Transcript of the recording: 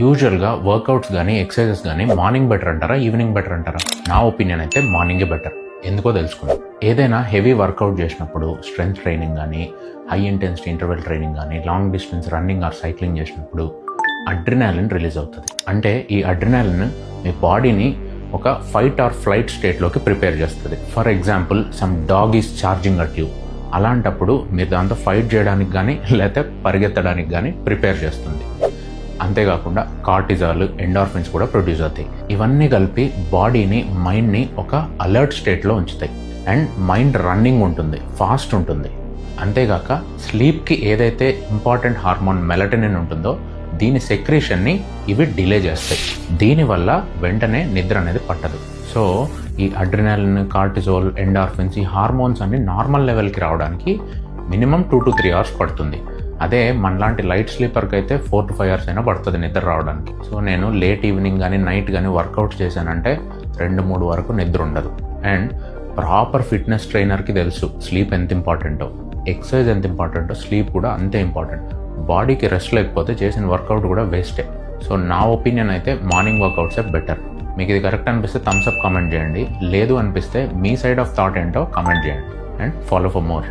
యూజువల్గా వర్కౌట్స్ కానీ ఎక్సర్సైజెస్ కానీ మార్నింగ్ బెటర్ అంటారా, ఈవినింగ్ బెటర్ అంటారా? నా ఒపీనియన్ అయితే మార్నింగే బెటర్. ఎందుకో తెలుసుకుందాం. ఏదైనా హెవీ వర్కౌట్ చేసినప్పుడు, స్ట్రెంగ్త్ ట్రైనింగ్ కానీ, హై ఇంటెన్సిటీ ఇంటర్వెల్ ట్రైనింగ్ కానీ, long distance running or cycling చేసినప్పుడు అడ్రినాలిన్ రిలీజ్ అవుతుంది. అంటే ఈ అడ్రినాలిన్ మీ బాడీని ఒక ఫైట్ ఆర్ ఫ్లైట్ స్టేట్లోకి ప్రిపేర్ చేస్తుంది. For example, some dog is charging at you. అలాంటప్పుడు మీరు దాంతో ఫైట్ చేయడానికి కానీ లేకపోతే పరిగెత్తడానికి కానీ ప్రిపేర్ చేస్తుంది. అంతేకాకుండా కార్టిజాల్, ఎండార్ఫిన్స్ కూడా ప్రొడ్యూస్ అవుతాయి. ఇవన్నీ కలిపి బాడీని, మైండ్ని ఒక అలర్ట్ స్టేట్లో ఉంచుతాయి. అండ్ మైండ్ రన్నింగ్ ఉంటుంది, ఫాస్ట్ ఉంటుంది. అంతేగాక స్లీప్కి ఏదైతే ఇంపార్టెంట్ హార్మోన్ మెలటోనిన్ ఉంటుందో దీని సెక్రీషన్ని ఇవి డిలే చేస్తాయి. దీనివల్ల వెంటనే నిద్ర అనేది పట్టదు. సో ఈ అడ్రినాలిన్, కార్టిజోల్, ఎండార్ఫిన్స్, ఈ హార్మోన్స్ అన్ని నార్మల్ లెవెల్కి రావడానికి మినిమం 2 to 3 hours పడుతుంది. అదే మనలాంటి లైట్ స్లీపర్కి అయితే 4 to 5 hours అయినా పడుతుంది నిద్ర రావడానికి. సో నేను లేట్ ఈవినింగ్ కానీ నైట్ కానీ వర్కౌట్ చేశానంటే 2-3 వరకు నిద్ర ఉండదు. అండ్ ప్రాపర్ ఫిట్నెస్ ట్రైనర్కి తెలుసు స్లీప్ ఎంత ఇంపార్టెంటో, ఎక్సర్సైజ్ ఎంత ఇంపార్టెంటో, స్లీప్ కూడా అంతే ఇంపార్టెంట్. బాడీకి రెస్ట్ లేకపోతే చేసిన వర్కౌట్ కూడా వేస్టే. సో నా ఒపీనియన్ అయితే మార్నింగ్ వర్కౌట్సే బెటర్. మీకు ఇది కరెక్ట్ అనిపిస్తే థమ్స్అప్ కామెంట్ చేయండి. లేదు అనిపిస్తే మీ సైడ్ ఆఫ్ థాట్ ఏంటో కామెంట్ చేయండి. And follow for more.